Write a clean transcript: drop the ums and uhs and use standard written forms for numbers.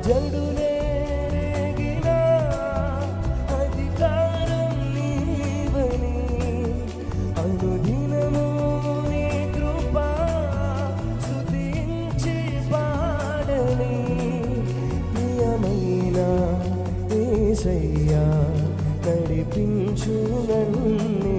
జడులే రేగిన అధికారం నీవని అనుదినము నీ కృపా స్తుతించి పాడని ప్రియమైన యేసయ్యా నడిపించు నన్ను